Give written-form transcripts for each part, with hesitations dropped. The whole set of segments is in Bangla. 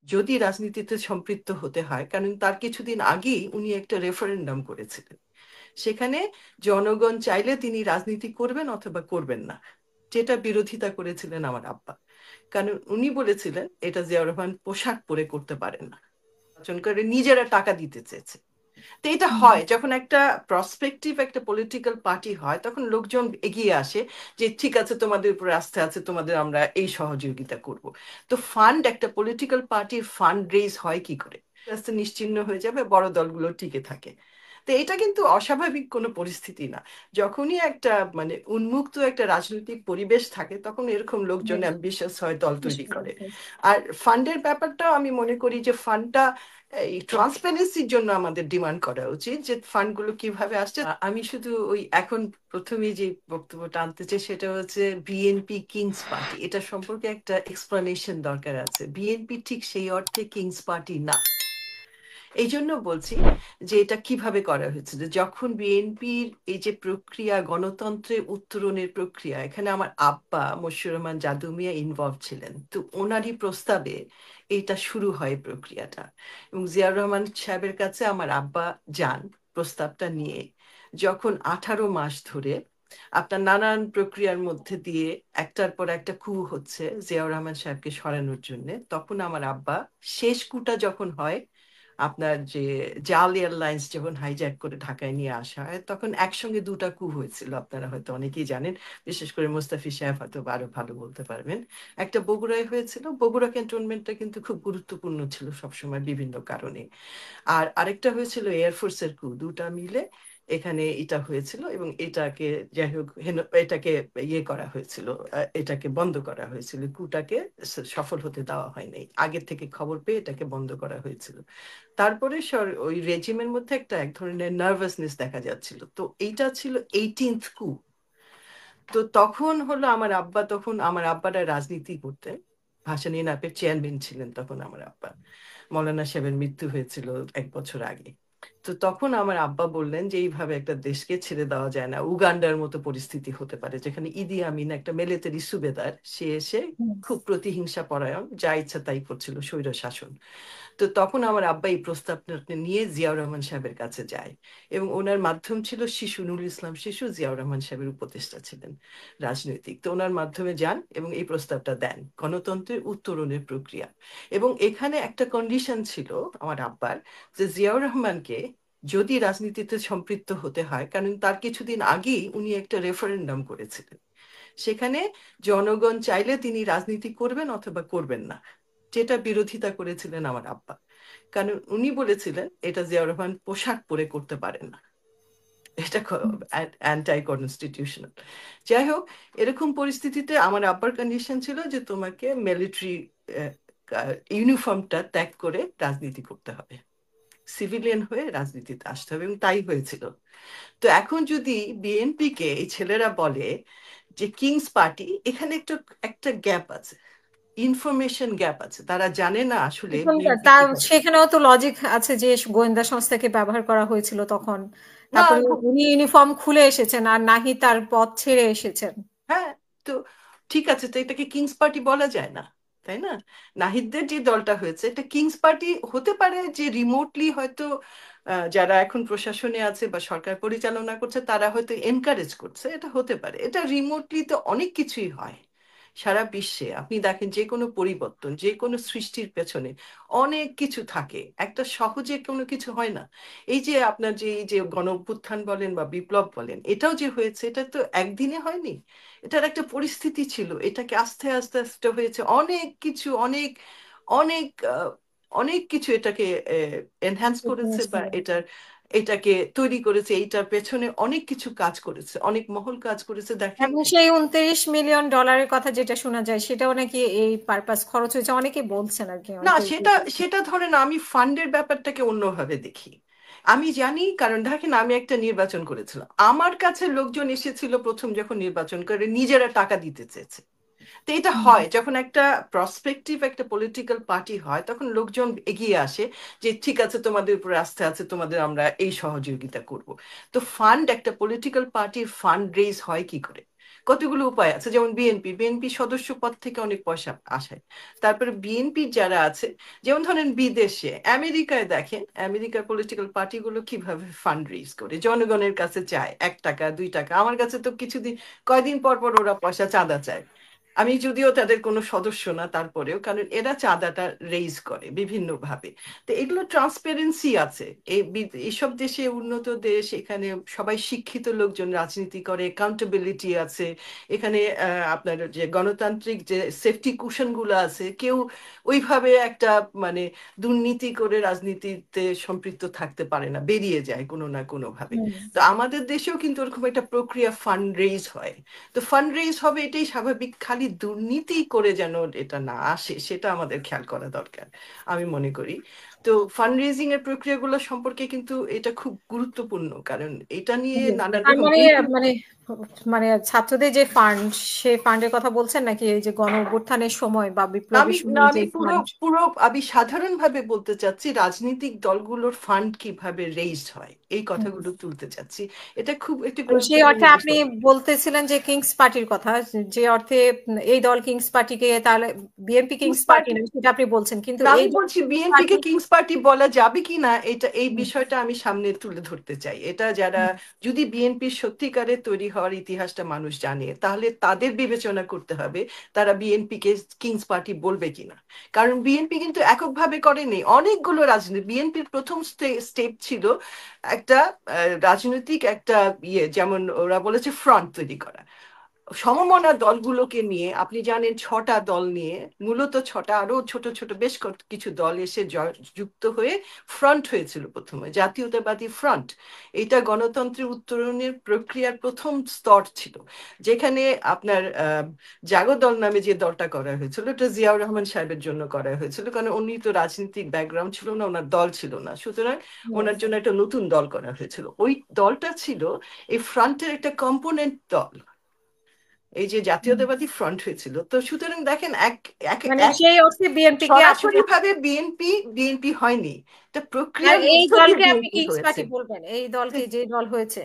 যদি রাজনীতিতে সম্পৃক্ত হতে হয়, কারণ তার কিছুদিন আগেই উনি একটা রেফারেন্ডাম করেছিলেন। সেখানে জনগণ চাইলে তিনি রাজনীতি করবেন অথবা করবেন না, যেটা বিরোধিতা করেছিলেন আমার আব্বা। কারণ উনি বলেছিলেন এটা জিয়াউর রহমান পোশাক পরে করতে পারেন না, নির্বাচন করে নিজেরা টাকা দিতে চেয়েছে। তো এটা হুম। হয় যখন একটা প্রসপেক্টিভ একটা পলিটিক্যাল পার্টি হয়, তখন লোকজন এগিয়ে আসে যে ঠিক আছে, তোমাদের উপর আস্থা আছে, তোমাদের আমরা এই সহযোগিতা করব। তো ফান্ড, একটা পলিটিক্যাল পার্টির ফান্ড রেজ হয় কি করে? আস্তে আস্তে নিশ্চিহ্ন হয়ে যাবে, বড় দলগুলো টিকে থাকে। তো এটা কিন্তু অস্বাভাবিক কোনো পরিস্থিতি না। যখনই একটা মানে উন্মুক্ত একটা রাজনৈতিক পরিবেশ থাকে, তখন এরকম লোকজন হ্যাঁ, অ্যাম্বিশাস হয়, দল তৈরি বুঝতে করে। পেরেছি। আর ফান্ডের ব্যাপারটাও আমি মনে করি যে ফান্ডটা এই ট্রান্সপারেন্সির জন্য আমাদের ডিমান্ড করা উচিত, যে ফান্ডগুলো কিভাবে আসছে। আমি শুধু ওই এখন প্রথমে যে বক্তব্যটা আনতে চাই সেটা হচ্ছে বিএনপি কিংস পার্টি, এটা সম্পর্কে একটা এক্সপ্লানেশন দরকার আছে। বিএনপি ঠিক সেই অর্থে কিংস পার্টি না। এই জন্য বলছি যে এটা কিভাবে করা হয়েছে, যে যখন বিএনপির এই যে প্রক্রিয়া, গণতন্ত্রের উত্তরণের প্রক্রিয়া, এখানে আমার আব্বা মশিউর রহমান যাদু মিয়া ইনভলভ ছিলেন, তো ওনারই প্রস্তাবে এটা শুরু হয় প্রক্রিয়াটা। এবং জিয়াউর রহমান সাহেবের কাছে আমার আব্বা যান প্রস্তাবটা নিয়ে। যখন 18 মাস ধরে আপনার নানান প্রক্রিয়ার মধ্যে দিয়ে একটার পর একটা কু হচ্ছে জিয়াউর রহমান সাহেবকে সরানোর জন্য, তখন আমার আব্বা শেষ কুটা যখন হয়, আপনার যে জাল এয়ারলাইন্স যখন হাইজ্যাক করে ঢাকায় নিয়ে আসা হয়, তখন একসঙ্গে দুটা কু হয়েছিল, আপনারা হয়তো অনেকেই জানেন, বিশেষ করে মুস্তাফি সাহেব হয়তো আরো ভালো বলতে পারবেন। একটা বগুড়ায় হয়েছিল, বগুড়া ক্যান্টনমেন্টটা কিন্তু খুব গুরুত্বপূর্ণ ছিল সবসময় বিভিন্ন কারণে। আর আরেকটা হয়েছিল এয়ারফোর্সের কু, দুটা মিলে এখানে এটা হয়েছিল। এবং এটাকে যাই হোক এটাকে ইয়ে করা হয়েছিল, এটাকে বন্ধ করা হয়েছিল, কুটাকে সফল হতে দেওয়া হয়নি, আগের থেকে খবর পেয়ে এটাকে বন্ধ করা হয়েছিল। তারপরে ওই রেজিমের মধ্যে একটা এক ধরনের নার্ভাসনেস দেখা যাচ্ছিল, তো এইটা ছিল 18th কু। তো তখন হলো আমার আব্বাটা রাজনীতি করতেন, ভাসানী ইনাপের চেয়ারম্যান ছিলেন তখন আমার আব্বা। মৌলানা সাহেবের মৃত্যু হয়েছিল 1 বছর আগে। তো তখন আমার আব্বা বললেন যে এইভাবে একটা দেশকে ছেড়ে দেওয়া যায় না, উগান্ডার মতো পরিস্থিতি হতে পারে, যেখানে ইদি আমিন একটা মিলিটারি সুবেদার, সে এসে হুম। খুব প্রতিহিংসা পরায়ণ, যা ইচ্ছা তাই করছিল, স্বৈর শাসন। তো তখন আমার আব্বা এই প্রস্তাবটা নিয়ে জিয়াউর রহমান সাহেবের কাছে যায়। এবং ওনার মাধ্যম ছিল শিশু নুরুল ইসলাম শিশু, জিয়াউর রহমান সাহেবের উপদেষ্টা ছিলেন রাজনৈতিক। তো ওনার মাধ্যমে যান এবং এই প্রস্তাবটা দেন, গণতন্ত্রের উত্তরণের প্রক্রিয়া। এবং এখানে একটা কন্ডিশন ছিল আমার আব্বার, যে জিয়াউর রহমানকে যদি রাজনীতিতে সম্পৃক্ত হতে হয়, কারণ তার কিছুদিন আগেই উনি একটা রেফারেন্ডাম করেছিলেন। সেখানে জনগণ চাইলে তিনি রাজনীতি করবেন অথবা করবেন না, যেটা বিরোধিতা করেছিলেন আমার আব্বা। কারণ উনি বলেছিলেন এটা জিয়াউর রহমান পোশাক পরে করতে পারেন না, এটা অ্যান্টাই কনস্টিটিউশনাল। যাই হোক, এরকম পরিস্থিতিতে আমার আব্বার কন্ডিশন ছিল যে তোমাকে মিলিটারি ইউনিফর্মটা ত্যাগ করে রাজনীতি করতে হবে, সিভিলিয়ান হয়ে রাজনীতিতে আসতে হবে, এবং তাই হয়েছিল। তো এখন যদি বিএনপি কে এই ছেলেরা বলে যে কিংস পার্টি, এখানে একটা একটা গ্যাপ আছে, ইনফরমেশন গ্যাপ আছে, তারা জানে না আসলে এখন বিএনপি তা কি করে। সেখানেও তো লজিক আছে যে গোয়েন্দা সংস্থাকে ব্যবহার করা হয়েছিল তখন। না, তারপরে উনি ইউনিফর্ম খুলে এসেছেন আর নাহি তার পথ ছেড়ে এসেছেন। হ্যাঁ, তো ঠিক আছে, তো এটাকে কিংস পার্টি বলা যায় না, তাই না? নাহিদদের যে দলটা হয়েছে এটা কিংস পার্টি হতে পারে, যে রিমোটলি হয়তো যারা এখন প্রশাসনে আছে বা সরকার পরিচালনা করছে তারা হয়তো এনকারেজ করছে, এটা হতে পারে। এটা রিমোটলি তো অনেক কিছুই হয় সারা বিশ্বে, আপনি দেখেন যে কোনো পরিবর্তন, যে কোনো সৃষ্টির পেছনে অনেক কিছু থাকে, একটা সহজে কোনো কিছু হয় না। এই যে আপনার যে এই যে গণ অভ্যুত্থান বলেন বা বিপ্লব বলেন, এটাও যে হয়েছে এটা তো একদিনে হয়নি, এটার একটা পরিস্থিতি ছিল, এটাকে আস্তে আস্তে আস্তে হয়েছে অনেক কিছু, অনেক অনেক অনেক কিছু এটাকে এনহ্যান্স করেছে, বা এটাকে তৈরি করেছে, এইটার পেছনে অনেক কিছু কাজ করেছে, অনেক মহল কাজ করেছে, দেখেন। এবং সেই $29 মিলিয়ন কথা যেটা শোনা যায় সেটাও নাকি এই পারপাস খরচ হয়েছে, অনেকে বলছেন আর কি, না, অনেকে। সেটা সেটা ধরেন আমি ফান্ডের ব্যাপারটাকে অন্যভাবে দেখি। আমি জানি, কারণ দেখেন আমি একটা নির্বাচন করেছিলাম, আমার কাছে লোকজন এসেছিল প্রথম যখন নির্বাচন করে নিজেরা টাকা দিতে চেয়েছে। তো এটা হুম। হয় যখন একটা প্রসপেক্টিভ একটা পলিটিক্যাল পার্টি হয়, তখন লোকজন এগিয়ে আসে যে ঠিক আছে, তোমাদের উপর আস্থা আছে, তোমাদের আমরা এই সহযোগিতা করব। তো ফান্ড, একটা পলিটিক্যাল পার্টির ফান্ড রেজ হয় কি করে? কতগুলো উপায় আছে, যেমন বিএনপি সদস্য পদ থেকে অনেক পয়সা আসে। তারপরে বিএনপির যারা আছে, যেমন ধরেন বিদেশে আমেরিকায় দেখেন, আমেরিকার পলিটিক্যাল পার্টিগুলো কিভাবে ফান্ড রেজ করে, জনগণের কাছে চায় 1 টাকা 2 টাকা। আমার কাছে তো কিছুদিন, কয়দিন পর পর ওরা পয়সা চাঁদা চায়। আমি যদিও তাদের কোনো সদস্য না, তারপরেও কারণ এরা চাঁদাটা রেইজ করে বিভিন্ন ভাবে। তো এগুলো ট্রান্সপারেন্সি আছে। এইসব দেশে, উন্নত দেশ, এখানে সবাই শিক্ষিত লোকজন রাজনীতি করে, অ্যাকাউন্টেবিলিটি আছে এখানে। আপনার যে গণতান্ত্রিক যে সেফটি কুশন গুলো আছে, কেউ ওইভাবে একটা মানে দুর্নীতি করে রাজনীতিতে সম্পৃক্ত থাকতে পারে না, বেরিয়ে যায় কোনো না কোনো ভাবে। হুম। তো আমাদের দেশেও কিন্তু ওরকম একটা প্রক্রিয়া, ফান্ড রেইজ হয়। তো ফান্ড রেইজ হবে, এটাই স্বাভাবিক। খালি দুর্নীতি করে যেন এটা না আসে, সেটা আমাদের খেয়াল করা দরকার আমি মনে করি। তো ফান্ড রেজিং এর প্রক্রিয়াগুলো সম্পর্কে কিন্তু এটা খুব গুরুত্বপূর্ণ, কারণ এটা নিয়ে জি। নানান তার রকম মানে বই। মানে মানে ছাত্রদের যে ফান্ড, সেই ফান্ডের কথা বলছেন নাকি এই যে গণ অভ্যুত্থানের সময় বা বিপ্লবী না, সময় যে আমি পুরো ফান্ড? পুরো আমি সাধারণভাবে বলতে চাচ্ছি, রাজনৈতিক দলগুলোর ফান্ড কিভাবে রেইজড হয় এই কথাগুলো তুলতে চাচ্ছি। এটা খুব একটি সেই গুরুত্বপূর্ণ অর্থে আপনি বিষয়। বলতেছিলেন যে কিংস পার্টির কথা, যে অর্থে এই দল কিংস পার্টিকে তাহলে BNP kings kings party party, না, সেটা আপনি বলছেন, কিন্তু না এই আমি দল বলছি কিংস বিএনপি কে পার্টি। কিংস পার্টি বলা যাবে কি না, এটা এই বিষয়টা আমি সামনে তুলে ধরতে চাই। এটা যারা, যদি বিএনপির সত্যিকারের তৈরি হওয়ার ইতিহাসটা মানুষ জানে, তাহলে তাদের বিবেচনা করতে হবে তারা বিএনপি কে কিংস পার্টি বলবে কিনা। কারণ বিএনপি কিন্তু এককভাবে করেনি, অনেকগুলো রাজনীতি। বিএনপির প্রথম স্টেপ ছিল একটা রাজনৈতিক একটা যেমন ওরা বলেছে ফ্রন্ট তৈরি করা সমমনা দলগুলোকে নিয়ে। আপনি জানেন 6টা দল নিয়ে, মূলত 6টা, আরো ছোট ছোট বেশ কিছু দল এসে যুক্ত হয়ে ফ্রন্ট হয়েছিল, প্রথমে জাতীয়তাবাদী ফ্রন্ট। এটা গণতন্ত্রের উত্তরণের প্রক্রিয়ার প্রথম স্তর ছিল, যেখানে আপনার জাগদল নামে যে দলটা করা হয়েছিল, এটা জিয়াউর রহমান সাহেবের জন্য করা হয়েছিল, কারণ উনি তো রাজনৈতিক ব্যাকগ্রাউন্ড ছিল না, ওনার দল ছিল না, সুতরাং ওনার জন্য একটা নতুন দল করা হয়েছিল। ওই দলটা ছিল এই ফ্রন্টের একটা কম্পোনেন্ট দল, এই যে জাতীয়তাবাদী ফ্রন্ট হয়েছিল। তো সুতরাং দেখেন, এক এক মানে এক সেই অর্থে বিএনপি কে আসলে, সরাসরি ভাবে বিএনপি বিএনপি হয়নি, এটা আর প্রক্রিয়ার এই মধ্য দিয়ে দলকে আপনি বিএনপি কিংস হয়েছে। পার্টি বলবেন, এই দলকে যে দল হয়েছে?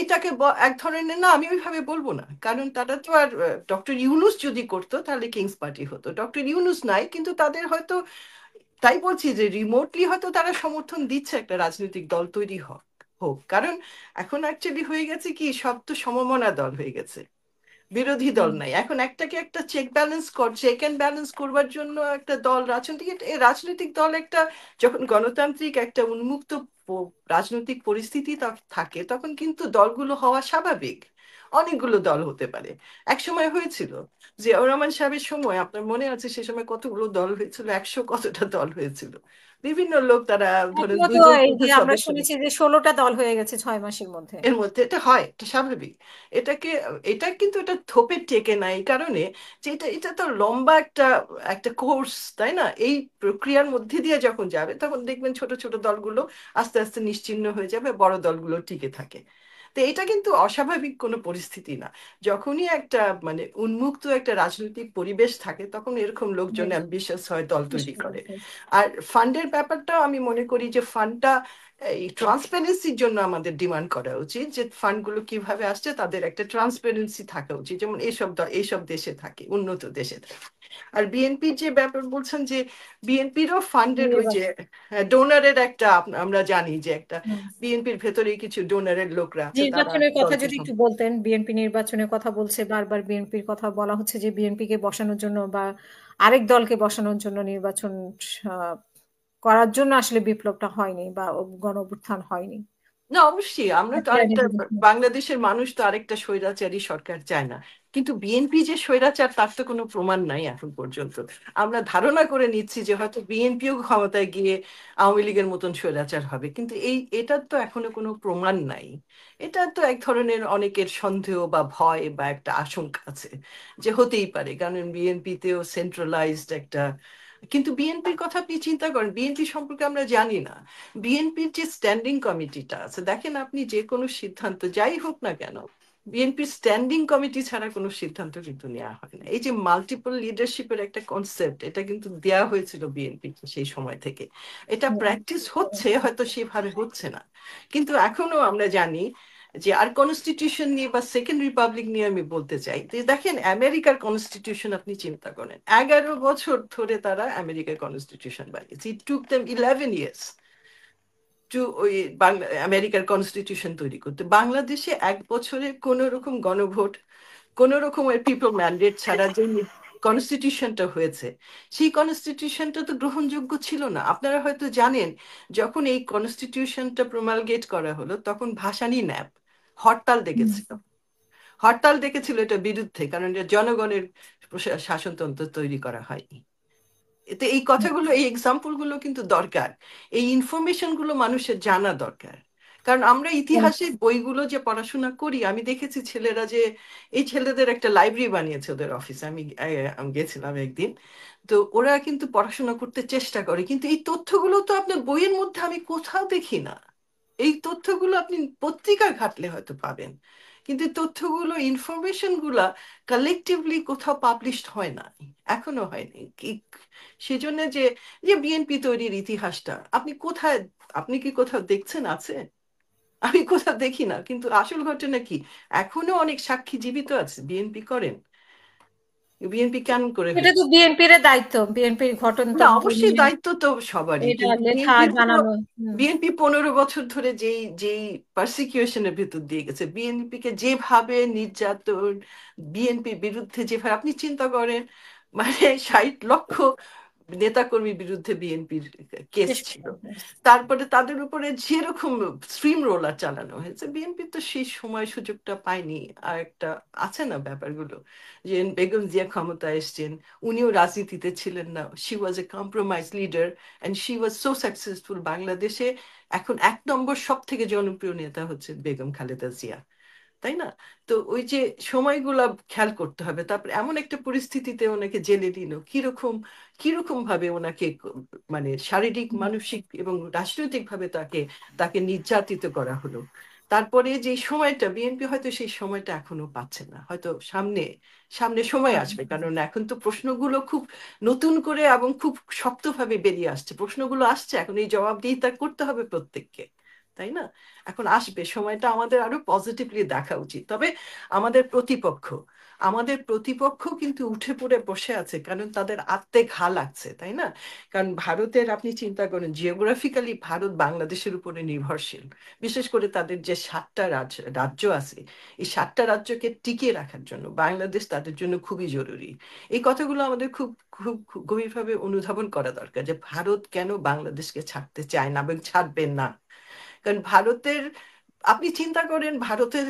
এটাকে এক ধরনের, না আমি ওইভাবে বলবো না, কারণ তারা তো আর, ডক্টর ইউনুস যদি করতো তাহলে কিংস পার্টি হতো। ডক্টর ইউনুস নাই, কিন্তু তাদের হয়তো, তাই বলছি যে রিমোটলি হয়তো তারা সমর্থন দিচ্ছে একটা রাজনৈতিক দল তৈরি হোক হোক। কারণ এখন অ্যাকচুয়ালি হয়ে গেছে কি, সব তো সমমনা দল হয়ে গেছে, বিরোধী দল হুম। নাই। এখন একটাকে একটা চেক অ্যান্ড ব্যালেন্স করবার জন্য একটা দল, রাজনৈতিক দল একটা, যখন গণতান্ত্রিক একটা উন্মুক্ত রাজনৈতিক পরিস্থিতি থাকে, তখন কিন্তু দলগুলো হওয়া স্বাভাবিক। অনেকগুলো দল হতে পারে। এক সময় হয়েছিল, জিয়াউর রহমান সাহেবের সময়, আপনার মনে আছে সে সময় কতগুলো দল হয়েছিল, 100 কতটা দল হয়েছিল। বিভিন্ন লোক, তারা ধরেন এখনো তো 2 জন এই যে আমরা সদস্য। শুনেছি যে 16টা দল হয়ে গেছে 6 মাসের মধ্যে। এর মধ্যে এটা হয়, এটা স্বাভাবিক। এটাকে, এটা কিন্তু এটা থোপে টেকে না, এই কারণে যে এটা এটা তো লম্বা একটা একটা কোর্স, তাই না? এই প্রক্রিয়ার মধ্যে দিয়ে যখন যাবে, তখন দেখবেন ছোট ছোট দলগুলো আস্তে আস্তে নিশ্চিহ্ন হয়ে যাবে, বড় দলগুলো টিকে থাকে। তো এটা কিন্তু অস্বাভাবিক কোনো পরিস্থিতি না। যখনই একটা মানে উন্মুক্ত একটা রাজনৈতিক পরিবেশ থাকে, তখন এরকম লোকজন হুম। অ্যাম্বিশাস হয়, দল তৈরি নিশ্চয়ই, করে। নিশ্চয়ই। আর ফান্ডের ব্যাপারটাও আমি মনে করি যে ফান্ডটা, এই ট্রান্সপারেন্সির জন্য আমাদের ডিমান্ড করা উচিত যে ফান্ডগুলো কিভাবে আসছে তাদের একটা ট্রান্সপারেন্সি থাকা উচিত, যেমন এইসব দেশে থাকে, উন্নত দেশে থাকে। আর বিএনপির যে ব্যাপার বলছেন, যে বিএনপিরও ফান্ডের ওই যে নির্বাচন। ডোনারের একটা, আমরা জানি যে একটা হুম। বিএনপির ভেতরেই কিছু ডোনারের লোকরা আছে, তারা নির্বাচনের কথা দলকে যদি একটু বলতেন, বিএনপি নির্বাচনের কথা বলছে বারবার, বিএনপির কথা বলা হচ্ছে যে বিএনপি কে বসানোর জন্য বা আরেক দলকে বসানোর জন্য নির্বাচন আহ, করার জন্য আসলে বিপ্লবটা হয়নি বা গণ অভ্যুত্থান হয়নি। না, অবশ্যই আমরা তো আপনি আগে আরেকটা, বলুন। বাংলাদেশের মানুষ তো আরেকটা স্বৈরাচারী সরকার চায় না। কিন্তু বিএনপি যে স্বৈরাচার, তার তো কোনো প্রমাণ নাই এখন পর্যন্ত। আমরা ধারণা করে নিচ্ছি যে হয়তো বিএনপিও ক্ষমতায় গিয়ে আওয়ামী লীগের মতন স্বৈরাচার হবে, কিন্তু এটার তো এখনো কোনো প্রমাণ নাই। এটা তো এক ধরনের অনেকের সন্দেহ বা ভয় বা একটা আশঙ্কা আছে যে হতেই পারে, কারণ বিএনপিতেও সেন্ট্রালাইজড একটা। কিন্তু বিএনপির কথা আপনি চিন্তা করেন, বিএনপি সম্পর্কে আমরা জানি না। বিএনপির যে স্ট্যান্ডিং কমিটিটা আছে, দেখেন আপনি যে কোনো সিদ্ধান্ত যাই হোক না কেন, বিএনপির স্ট্যান্ডিং কমিটি ছাড়া কোনো সিদ্ধান্ত কিন্তু নেওয়া হয় না। এই যে মাল্টিপল লিডারশিপের একটা কনসেপ্ট, এটা কিন্তু দেয়া হয়েছিল বিএনপি সেই সময় থেকে। এটা প্র্যাকটিস হচ্ছে, হয়তো সেভাবে হচ্ছে না, কিন্তু এখনো আমরা জানি যে আর কনস্টিটিউশন নিয়ে বা সেকেন্ড রিপাবলিক নিয়ে আমি বলতে চাই যে দেখেন আমেরিকার কনস্টিটিউশন আপনি চিন্তা করেন, 11 বছর ধরে তারা আমেরিকার কনস্টিটিউশন বানিয়েছে। ইট টুক দেম 11 ইয়ার্স টু ওই বাংলা আমেরিকার কনস্টিটিউশন তৈরি করতে। বাংলাদেশে 1 বছরে কোন রকম গণভোট, কোন রকমের পিপল ম্যান্ডেট ছাড়া যে কনস্টিটিউশনটা হয়েছে, সেই কনস্টিটিউশনটা তো গ্রহণযোগ্য ছিল না। আপনারা হয়তো জানেন, যখন এই কনস্টিটিউশনটা প্রমালগেট করা হলো তখন ভাসানী ন্যাপ হরতাল হুম। ডেকেছিল। হরতাল ডেকেছিল এটা বিরুদ্ধে, কারণ এটা জনগণের শাসনতন্ত্র তৈরি করা হয়নি। এতে এই কথাগুলো, এই এক্সাম্পল গুলো কিন্তু দরকার, এই ইনফরমেশন গুলো মানুষের জানা দরকার। কারণ আমরা হুম। ইতিহাসের বইগুলো যে পড়াশোনা করি, আমি দেখেছি ছেলেরা যে এই ছেলেদের একটা লাইব্রেরি বানিয়েছে ওদের অফিসে, আমি গেছিলাম একদিন। তো ওরা কিন্তু পড়াশোনা করতে চেষ্টা করে, কিন্তু এই তথ্যগুলো তো আপনার বইয়ের মধ্যে আমি কোথাও দেখি না। এই তথ্যগুলো আপনি পত্রিকা ঘাটলে হয়তো পাবেন, কিন্তু এই তথ্যগুলো, ইনফরমেশন গুলা কালেকটিভলি কোথাও পাবলিশড হয় না, এখনো হয়নি। সেজন্য যে যে বিএনপি তৈরির ইতিহাসটা আপনি কোথায়, আপনি কি কোথাও দেখছেন আছে? আমি কোথাও দেখি না। কিন্তু আসল ঘটনা কি, এখনো অনেক সাক্ষী জীবিত আছে বিএনপি করেন। বিএনপি কেন করে এটা তো হয়েছে? বিএনপির দায়িত্ব, বিএনপির না, ঘটনতন্ত্র অবশ্যই নিয়ে দায়িত্ব তো সবারই, এটা কিন্তু লেখা বিএনপি তো, জানানো। হুম। বিএনপি 15 বছর ধরে যেই যেই পারসিকিউশনের ভিতর দিয়ে গেছে, বিএনপি কে যেভাবে নির্যাতন, বিএনপির বিরুদ্ধে যেভাবে আপনি চিন্তা করেন, মানে 60 লক্ষ নেতাকর্মীর বিরুদ্ধে বিএনপির কেস শেষ ছিল। কথা। তারপরে তাদের উপরে যেরকম স্ট্রিম রোলার চালানো হয়েছে, বিএনপি তো সেই সময় সুযোগটা পায়নি। আর একটা আছে না ব্যাপারগুলো, যে বেগম জিয়া ক্ষমতা এসছেন, উনিও রাজনীতিতে ছিলেন না, she was A compromise leader and she was so successful. বাংলাদেশে এখন 1 নম্বর সব থেকে জনপ্রিয় নেতা হচ্ছে বেগম খালেদা জিয়া, তাই না? তো ওই যে সময়গুলা খেয়াল করতে হবে। তারপর এমন একটা পরিস্থিতিতে ওনাকে জেলে দিল, কিরকম কিরকম ভাবে ওনাকে মানে শারীরিক, মানসিক এবং রাজনৈতিক ভাবে তাকে তাকে নির্যাতিত করা হলো। তারপরে যে সময়টা, বিএনপি হয়তো সেই সময়টা এখনো পাচ্ছে না, হয়তো সামনে সামনে সময় আসবে, কারণ এখন তো প্রশ্নগুলো খুব নতুন করে এবং খুব শক্তভাবে বেরিয়ে আসছে। প্রশ্নগুলো আসছে এখন, এই জবাবদিহিতা করতে হবে প্রত্যেককে, তাই না? এখন আসবে সময়টা, আমাদের আরো পজিটিভলি দেখা উচিত। তবে আমাদের প্রতিপক্ষ, আমাদের প্রতিপক্ষ কিন্তু উঠে পড়ে বসে আছে, কারণ তাদের আত্মে ঘা লাগছে, তাই না? কারণ ভারতের, আপনি চিন্তা করেন জিওগ্রাফিক্যালি ভারত বাংলাদেশের উপরে নির্ভরশীল। বিশেষ করে তাদের যে 7টা রাজ্য আছে, এই 7টা রাজ্যকে টিকিয়ে রাখার জন্য বাংলাদেশ তাদের জন্য খুবই জরুরি। এই কথাগুলো আমাদের খুব খুব খুব গভীরভাবে অনুধাবন করা দরকার, যে ভারত কেন বাংলাদেশকে ছাড়তে চায় না এবং ছাড়বেন না। কারণ ভারতের, আপনি চিন্তা করেন ভারতের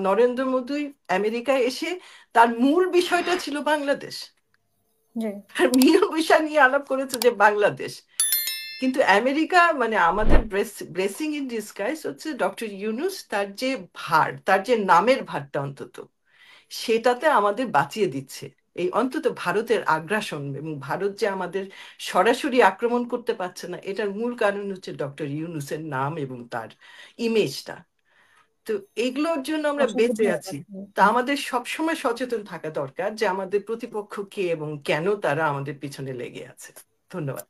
নরেন্দ্র মোদী আমেরিকায় এসে তার মূল বিষয়টা ছিল বাংলাদেশ, জি। আর মূল বিষয় নিয়ে আলাপ করেছে যে বাংলাদেশ। কিন্তু আমেরিকা মানে আমাদের ব্লেসিং ইন ডিসগাইজ হচ্ছে ডক্টর ইউনুস, তার যে ভার, তার যে নামের ভারটা অন্তত সেটাতে আমাদের বাঁচিয়ে দিচ্ছে। এই অন্তত ভারতের আগ্রাসন এবং ভারত যে আমাদের সরাসরি আক্রমণ করতে পারছে না, এটার মূল কারণ হচ্ছে ডক্টর ইউনুসের নাম এবং তার ইমেজটা। তো এগুলোর জন্য আমরা অসংখ্য বেঁচে আছি। ধন্যবাদ। তা আমাদের সবসময় সচেতন থাকা দরকার যে আমাদের প্রতিপক্ষ কে এবং কেন তারা আমাদের পিছনে লেগে আছে। ধন্যবাদ।